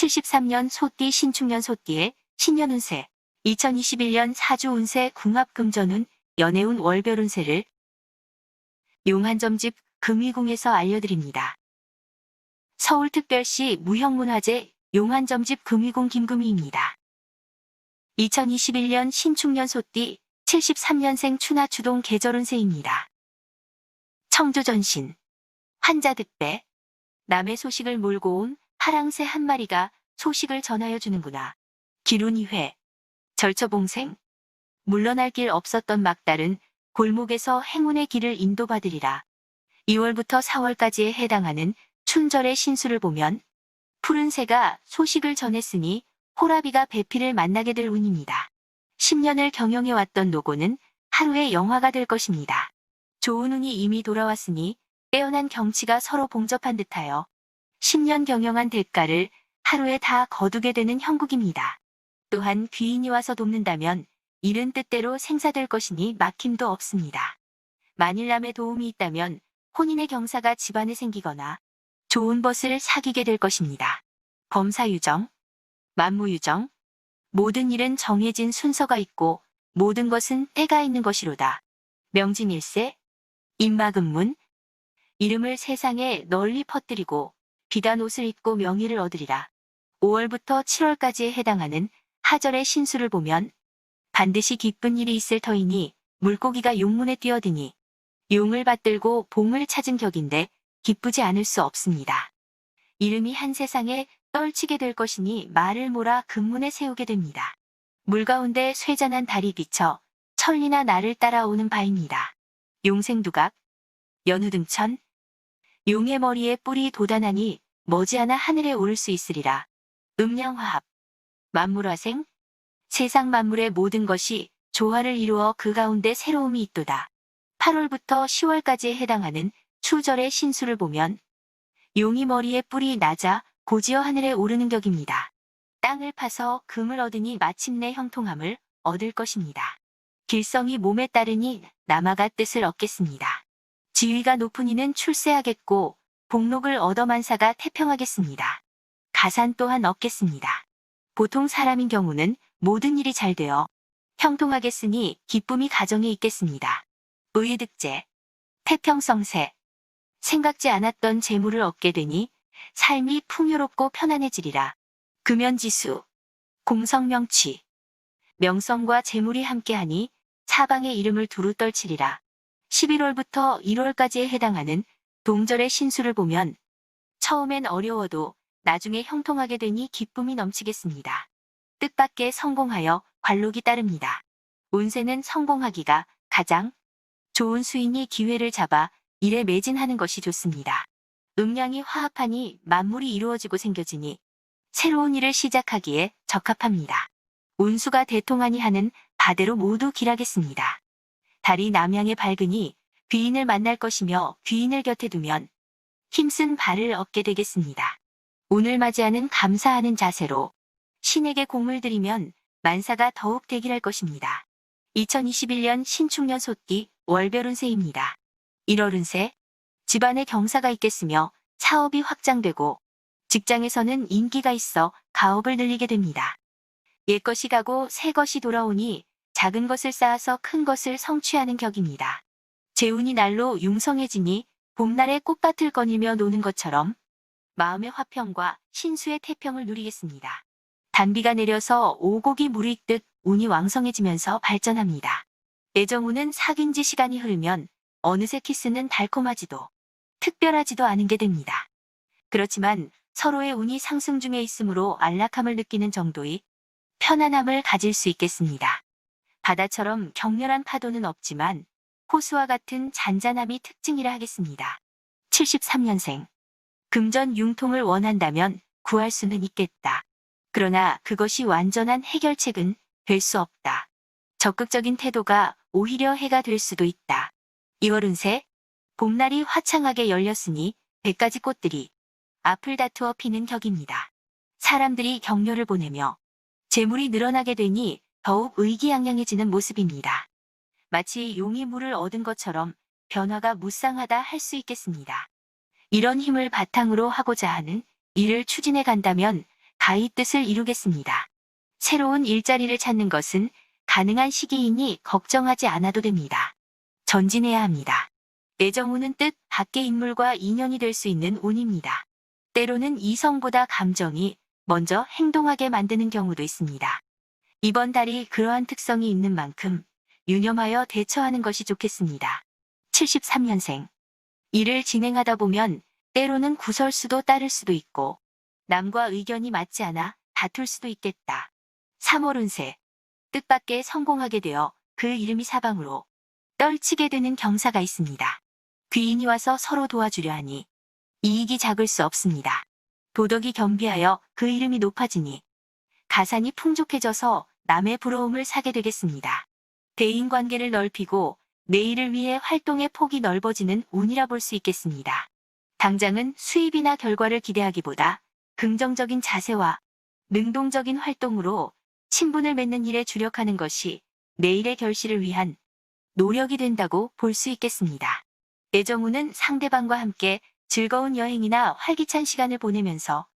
73년 소띠 신축년 소띠의 신년 운세, 2021년 사주 운세 궁합금전운 연애운 월별 운세를 용한점집 금위궁에서 알려드립니다. 서울특별시 무형문화재 용한점집 금위궁 김금희입니다. 2021년 신축년 소띠 73년생 추나추동 계절운세입니다. 청조전신, 환자득배, 남의 소식을 몰고 온 하랑새 한 마리가 소식을 전하여 주는구나. 기룬이회, 절처봉생, 물러날 길 없었던 막달은 골목에서 행운의 길을 인도받으리라. 2월부터 4월까지에 해당하는 춘절의 신수를 보면 푸른 새가 소식을 전했으니 호라비가 배필을 만나게 될 운입니다. 10년을 경영해왔던 노고는 하루의 영화가 될 것입니다. 좋은 운이 이미 돌아왔으니 빼어난 경치가 서로 봉접한 듯하여 10년 경영한 대가를 하루에 다 거두게 되는 형국입니다. 또한 귀인이 와서 돕는다면 일은 뜻대로 생사될 것이니 막힘도 없습니다. 만일 남의 도움이 있다면 혼인의 경사가 집안에 생기거나 좋은 벗을 사귀게 될 것입니다. 범사유정, 만무유정, 모든 일은 정해진 순서가 있고 모든 것은 때가 있는 것이로다. 명진일세, 임마금문, 이름을 세상에 널리 퍼뜨리고 비단 옷을 입고 명예를 얻으리라. 5월부터 7월까지에 해당하는 하절의 신수를 보면 반드시 기쁜 일이 있을 터이니 물고기가 용문에 뛰어드니 용을 받들고 봉을 찾은 격인데 기쁘지 않을 수 없습니다. 이름이 한 세상에 떨치게 될 것이니 말을 몰아 금문에 세우게 됩니다. 물 가운데 쇠잔한 달이 비쳐 천리나 나를 따라오는 바입니다. 용생두각, 연우등천, 용의 머리에 뿔이 돋아나니 머지않아 하늘에 오를 수 있으리라. 음양화합, 만물화생, 세상 만물의 모든 것이 조화를 이루어 그 가운데 새로움이 있도다. 8월부터 10월까지에 해당하는 추절의 신수를 보면 용이 머리에 뿔이 낮아 고지어 하늘에 오르는 격입니다. 땅을 파서 금을 얻으니 마침내 형통함을 얻을 것입니다. 길성이 몸에 따르니 남아가 뜻을 얻겠습니다. 지위가 높은 이는 출세하겠고 복록을 얻어 만사가 태평하겠습니다. 가산 또한 얻겠습니다. 보통 사람인 경우는 모든 일이 잘 되어 형통하겠으니 기쁨이 가정에 있겠습니다. 의득제, 태평성세, 생각지 않았던 재물을 얻게 되니 삶이 풍요롭고 편안해지리라. 금연지수, 공성명취, 명성과 재물이 함께하니 사방의 이름을 두루 떨치리라. 11월부터 1월까지에 해당하는 동절의 신수를 보면 처음엔 어려워도 나중에 형통하게 되니 기쁨이 넘치겠습니다. 뜻밖의 성공하여 관록이 따릅니다. 운세는 성공하기가 가장 좋은 수인이 기회를 잡아 일에 매진하는 것이 좋습니다. 음양이 화합하니 만물이 이루어지고 생겨지니 새로운 일을 시작하기에 적합합니다. 운수가 대통하니 하는 바대로 모두 길하겠습니다. 달이 남양에 밝으니 귀인을 만날 것이며 귀인을 곁에 두면 힘쓴 발을 얻게 되겠습니다. 운을 맞이하는 감사하는 자세로 신에게 공을 들이면 만사가 더욱 대길할 것입니다. 2021년 신축년 소띠 월별 운세입니다. 1월 운세, 집안에 경사가 있겠으며 사업이 확장되고 직장에서는 인기가 있어 가업을 늘리게 됩니다. 옛것이 가고 새것이 돌아오니 작은 것을 쌓아서 큰 것을 성취하는 격입니다. 재운이 날로 융성해지니 봄날에 꽃밭을 거닐며 노는 것처럼 마음의 화평과 신수의 태평을 누리겠습니다. 단비가 내려서 오곡이 무르익듯 운이 왕성해지면서 발전합니다. 애정운은 사귄 지 시간이 흐르면 어느새 키스는 달콤하지도 특별하지도 않은 게 됩니다. 그렇지만 서로의 운이 상승 중에 있으므로 안락함을 느끼는 정도의 편안함을 가질 수 있겠습니다. 바다처럼 격렬한 파도는 없지만 호수와 같은 잔잔함이 특징이라 하겠습니다. 73년생. 금전 융통을 원한다면 구할 수는 있겠다. 그러나 그것이 완전한 해결책은 될 수 없다. 적극적인 태도가 오히려 해가 될 수도 있다. 2월 운세. 봄날이 화창하게 열렸으니 100가지 꽃들이 앞을 다투어 피는 격입니다. 사람들이 격려를 보내며 재물이 늘어나게 되니 더욱 의기양양해지는 모습입니다. 마치 용이 물을 얻은 것처럼 변화가 무쌍하다 할 수 있겠습니다. 이런 힘을 바탕으로 하고자 하는 일을 추진해 간다면 가히 뜻을 이루겠습니다. 새로운 일자리를 찾는 것은 가능한 시기이니 걱정하지 않아도 됩니다. 전진해야 합니다. 애정운은 뜻 밖의 인물과 인연이 될 수 있는 운입니다. 때로는 이성보다 감정이 먼저 행동하게 만드는 경우도 있습니다. 이번 달이 그러한 특성이 있는 만큼 유념하여 대처하는 것이 좋겠습니다. 73년생. 일을 진행하다 보면 때로는 구설수도 따를 수도 있고 남과 의견이 맞지 않아 다툴 수도 있겠다. 3월 운세. 뜻밖의 성공하게 되어 그 이름이 사방으로 떨치게 되는 경사가 있습니다. 귀인이 와서 서로 도와주려 하니 이익이 작을 수 없습니다. 도덕이 겸비하여 그 이름이 높아지니 가산이 풍족해져서 남의 부러움을 사게 되겠습니다. 대인관계를 넓히고 내일을 위해 활동의 폭이 넓어지는 운이라 볼 수 있겠습니다. 당장은 수입이나 결과를 기대하기보다 긍정적인 자세와 능동적인 활동으로 친분을 맺는 일에 주력하는 것이 내일의 결실을 위한 노력이 된다고 볼 수 있겠습니다. 애정운은 상대방과 함께 즐거운 여행이나 활기찬 시간을 보내면서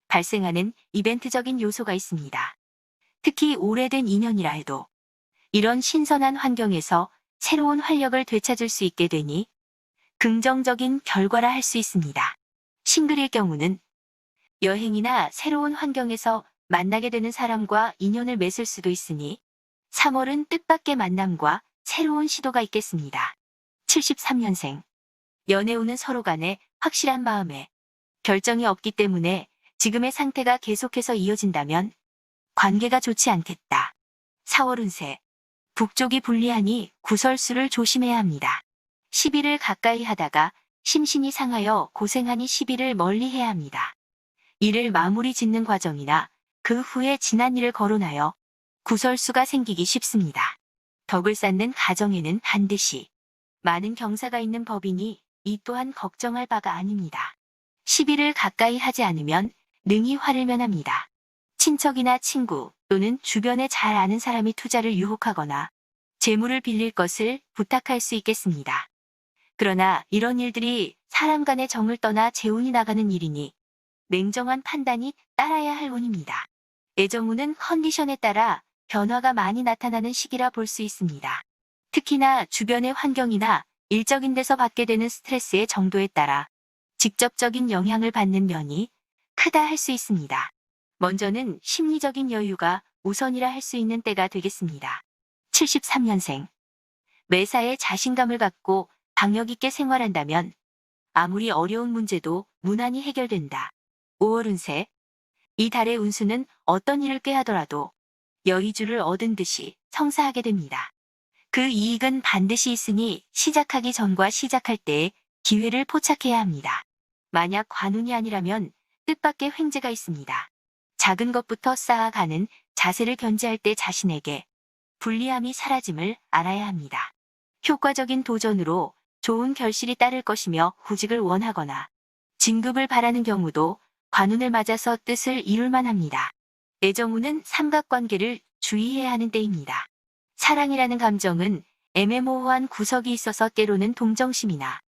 발생하는 이벤트적인 요소가 있습니다. 특히 오래된 인연이라 해도 이런 신선한 환경에서 새로운 활력을 되찾을 수 있게 되니 긍정적인 결과라 할 수 있습니다. 싱글일 경우는 여행이나 새로운 환경에서 만나게 되는 사람과 인연을 맺을 수도 있으니 3월은 뜻밖의 만남과 새로운 시도가 있겠습니다. 73년생. 연애운은 서로 간에 확실한 마음에 결정이 없기 때문에 지금의 상태가 계속해서 이어진다면 관계가 좋지 않겠다. 4월 운세. 북쪽이 불리하니 구설수를 조심해야 합니다. 시비를 가까이 하다가 심신이 상하여 고생하니 시비를 멀리해야 합니다. 일을 마무리 짓는 과정이나 그 후에 지난 일을 거론하여 구설수가 생기기 쉽습니다. 덕을 쌓는 가정에는 반드시 많은 경사가 있는 법이니 이 또한 걱정할 바가 아닙니다. 시비를 가까이 하지 않으면 능히 화를 면합니다. 친척이나 친구 또는 주변에 잘 아는 사람이 투자를 유혹하거나 재물을 빌릴 것을 부탁할 수 있겠습니다. 그러나 이런 일들이 사람 간의 정을 떠나 재운이 나가는 일이니 냉정한 판단이 따라야 할 운입니다. 애정운은 컨디션에 따라 변화가 많이 나타나는 시기라 볼 수 있습니다. 특히나 주변의 환경이나 일적인 데서 받게 되는 스트레스의 정도에 따라 직접적인 영향을 받는 면이 크다 할 수 있습니다. 먼저는 심리적인 여유가 우선이라 할 수 있는 때가 되겠습니다. 73년생. 매사에 자신감을 갖고 박력 있게 생활한다면 아무리 어려운 문제도 무난히 해결된다. 5월 운세. 이 달의 운수는 어떤 일을 꾀하더라도 여의주를 얻은 듯이 성사하게 됩니다. 그 이익은 반드시 있으니 시작하기 전과 시작할 때에 기회를 포착해야 합니다. 만약 관운이 아니라면 뜻밖의 횡재가 있습니다. 작은 것부터 쌓아가는 자세를 견지할 때 자신에게 불리함이 사라짐을 알아야 합니다. 효과적인 도전으로 좋은 결실이 따를 것이며 구직을 원하거나 진급을 바라는 경우도 관운을 맞아서 뜻을 이룰만 합니다. 애정운은 삼각관계를 주의해야 하는 때입니다. 사랑이라는 감정은 애매모호한 구석이 있어서 때로는 동정심이나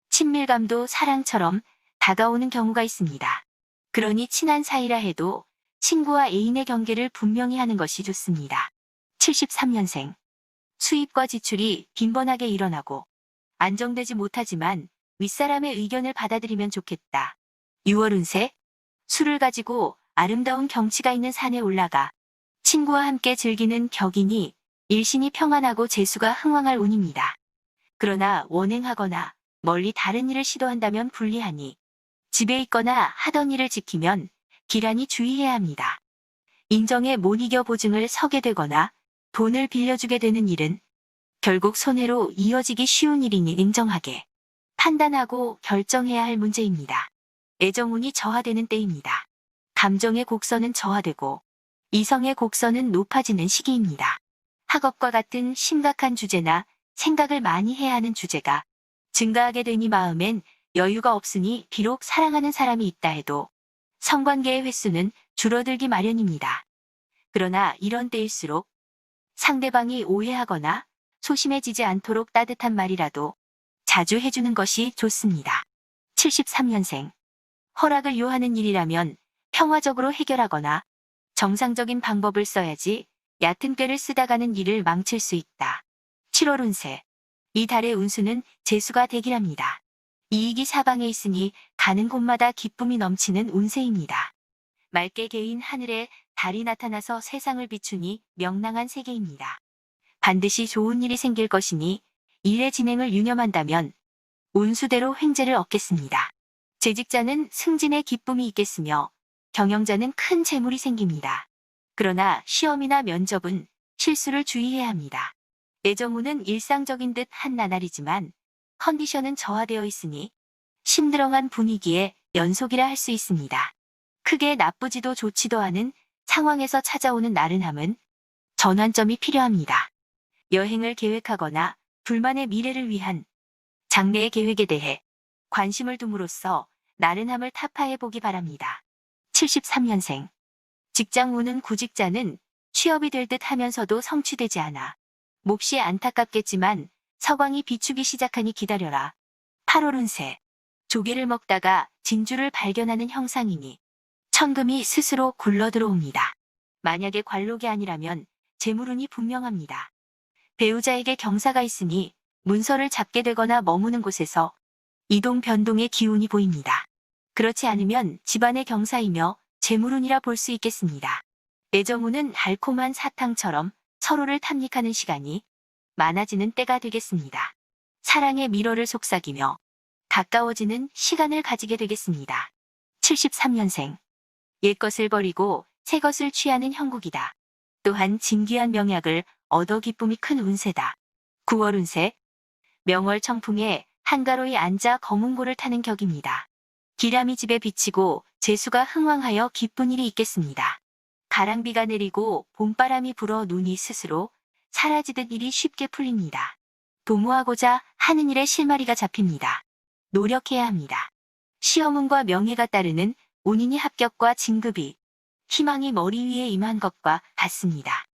친밀감도 사랑처럼 다가오는 경우가 있습니다. 그러니 친한 사이라 해도 친구와 애인의 경계를 분명히 하는 것이 좋습니다. 73년생. 수입과 지출이 빈번하게 일어나고 안정되지 못하지만 윗사람의 의견을 받아들이면 좋겠다. 6월 운세. 술을 가지고 아름다운 경치가 있는 산에 올라가 친구와 함께 즐기는 격이니 일신이 평안하고 재수가 흥왕할 운입니다. 그러나 원행하거나 멀리 다른 일을 시도한다면 불리하니 집에 있거나 하던 일을 지키면 기란히 주의해야 합니다. 인정에 못 이겨 보증을 서게 되거나 돈을 빌려주게 되는 일은 결국 손해로 이어지기 쉬운 일이니 냉정하게 판단하고 결정해야 할 문제입니다. 애정운이 저하되는 때입니다. 감정의 곡선은 저하되고 이성의 곡선은 높아지는 시기입니다. 학업과 같은 심각한 주제나 생각을 많이 해야 하는 주제가 증가하게 되니 마음엔 여유가 없으니 비록 사랑하는 사람이 있다 해도 성관계의 횟수는 줄어들기 마련입니다. 그러나 이런 때일수록 상대방이 오해하거나 소심해지지 않도록 따뜻한 말이라도 자주 해주는 것이 좋습니다. 73년생. 허락을 요하는 일이라면 평화적으로 해결하거나 정상적인 방법을 써야지 얕은 꾀를 쓰다가는 일을 망칠 수 있다. 7월 운세. 이 달의 운수는 재수가 대기랍니다. 이익이 사방에 있으니 가는 곳마다 기쁨이 넘치는 운세입니다. 맑게 개인 하늘에 달이 나타나서 세상을 비추니 명랑한 세계입니다. 반드시 좋은 일이 생길 것이니 일의 진행을 유념한다면 운수대로 횡재를 얻겠습니다. 재직자는 승진의 기쁨이 있겠으며 경영자는 큰 재물이 생깁니다. 그러나 시험이나 면접은 실수를 주의해야 합니다. 애정운은 일상적인 듯 한 나날이지만 컨디션은 저하되어 있으니 심드렁한 분위기에 연속이라 할 수 있습니다. 크게 나쁘지도 좋지도 않은 상황에서 찾아오는 나른함은 전환점이 필요합니다. 여행을 계획하거나 불만의 미래를 위한 장래의 계획에 대해 관심을 둠으로써 나른함을 타파해 보기 바랍니다. 73년생. 직장운은 구직자는 취업이 될 듯 하면서도 성취되지 않아 몹시 안타깝겠지만 서광이 비추기 시작하니 기다려라. 8월 운세. 조개를 먹다가 진주를 발견하는 형상이니 천금이 스스로 굴러 들어옵니다. 만약에 관록이 아니라면 재물운이 분명합니다. 배우자에게 경사가 있으니 문서를 잡게 되거나 머무는 곳에서 이동 변동의 기운이 보입니다. 그렇지 않으면 집안의 경사이며 재물운이라 볼 수 있겠습니다. 애정운은 달콤한 사탕처럼 서로를 탐닉하는 시간이 많아지는 때가 되겠습니다. 사랑의 미로를 속삭이며 가까워지는 시간을 가지게 되겠습니다. 73년생. 옛것을 버리고 새것을 취하는 형국이다. 또한 진귀한 명약을 얻어 기쁨이 큰 운세다. 9월 운세. 명월 청풍에 한가로이 앉아 검은고를 타는 격입니다. 기람이 집에 비치고 재수가 흥왕하여 기쁜 일이 있겠습니다. 가랑비가 내리고 봄바람이 불어 눈이 스스로 사라지듯 일이 쉽게 풀립니다. 도모하고자 하는 일에 실마리가 잡힙니다. 노력해야 합니다. 시험운과 명예가 따르는 운인이 합격과 진급이 희망이 머리 위에 임한 것과 같습니다.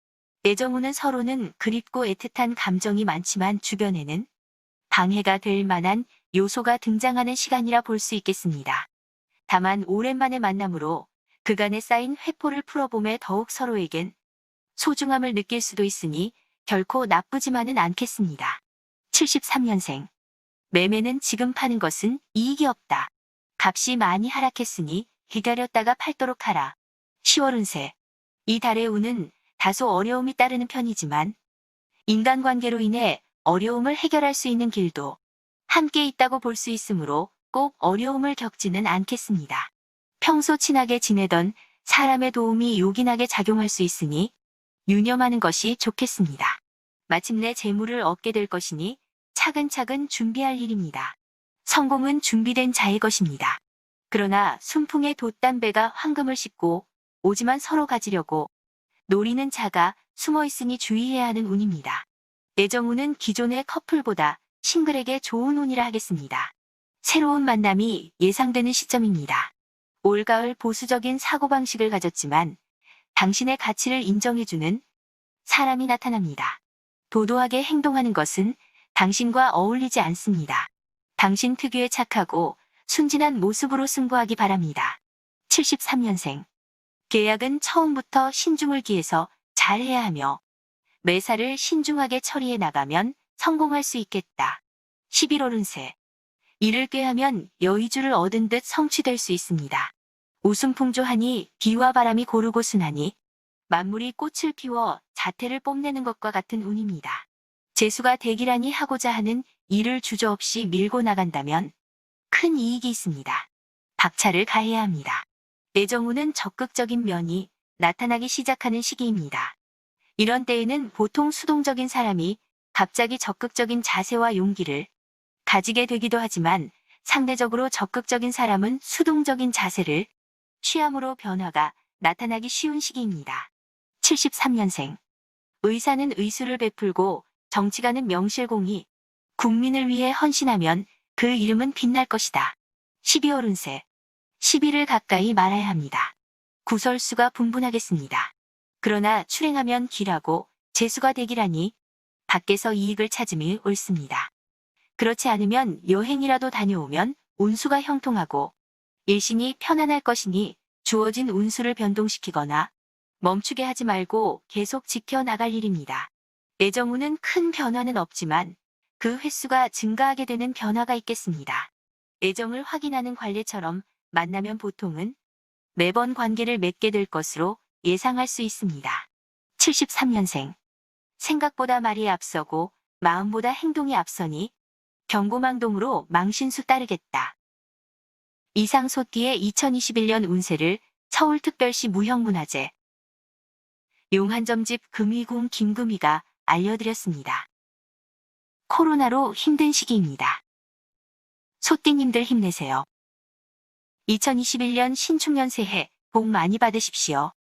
애정운은 서로는 그립고 애틋한 감정이 많지만 주변에는 방해가 될 만한 요소가 등장하는 시간이라 볼 수 있겠습니다. 다만 오랜만의 만남으로 그간에 쌓인 회포를 풀어봄에 더욱 서로에겐 소중함을 느낄 수도 있으니 결코 나쁘지만은 않겠습니다. 73년생. 매매는 지금 파는 것은 이익이 없다. 값이 많이 하락했으니 기다렸다가 팔도록 하라. 10월 운세. 이 달의 운은 다소 어려움이 따르는 편이지만 인간관계로 인해 어려움을 해결할 수 있는 길도 함께 있다고 볼 수 있으므로 꼭 어려움을 겪지는 않겠습니다. 평소 친하게 지내던 사람의 도움이 요긴하게 작용할 수 있으니 유념하는 것이 좋겠습니다. 마침내 재물을 얻게 될 것이니 차근차근 준비할 일입니다. 성공은 준비된 자의 것입니다. 그러나 순풍에 돛담배가 황금을 싣고 오지만 서로 가지려고 노리는 자가 숨어 있으니 주의해야 하는 운입니다. 애정운은 기존의 커플보다 싱글에게 좋은 운이라 하겠습니다. 새로운 만남이 예상되는 시점입니다. 올가을 보수적인 사고방식을 가졌지만 당신의 가치를 인정해주는 사람이 나타납니다. 도도하게 행동하는 것은 당신과 어울리지 않습니다. 당신 특유의 착하고 순진한 모습으로 승부하기 바랍니다. 73년생. 계약은 처음부터 신중을 기해서 잘 해야 하며 매사를 신중하게 처리해 나가면 성공할 수 있겠다. 11월 운세. 일을 꾀하면 여의주를 얻은 듯 성취될 수 있습니다. 웃음풍조하니 비와 바람이 고르고 순하니 만물이 꽃을 피워 자태를 뽐내는 것과 같은 운입니다. 재수가 대기란이 하고자 하는 일을 주저없이 밀고 나간다면 큰 이익이 있습니다. 박차를 가해야 합니다. 애정운은 적극적인 면이 나타나기 시작하는 시기입니다. 이런 때에는 보통 수동적인 사람이 갑자기 적극적인 자세와 용기를 가지게 되기도 하지만 상대적으로 적극적인 사람은 수동적인 자세를 취함으로 변화가 나타나기 쉬운 시기입니다. 73년생. 의사는 의술을 베풀고 정치가는 명실공히 국민을 위해 헌신하면 그 이름은 빛날 것이다. 12월 운세. 시비를 가까이 말아야 합니다. 구설수가 분분하겠습니다. 그러나 출행하면 길하고 재수가 되기라니 밖에서 이익을 찾음이 옳습니다. 그렇지 않으면 여행이라도 다녀오면 운수가 형통하고 일신이 편안할 것이니 주어진 운수를 변동시키거나 멈추게 하지 말고 계속 지켜나갈 일입니다. 애정운은 큰 변화는 없지만 그 횟수가 증가하게 되는 변화가 있겠습니다. 애정을 확인하는 관례처럼 만나면 보통은 매번 관계를 맺게 될 것으로 예상할 수 있습니다. 73년생. 생각보다 말이 앞서고 마음보다 행동이 앞서니 경고망동으로 망신수 따르겠다. 이상 소띠의 2021년 운세를 서울특별시 무형문화재 용한점집 금이궁 김금희가 알려드렸습니다. 코로나로 힘든 시기입니다. 소띠님들 힘내세요. 2021년 신축년 새해 복 많이 받으십시오.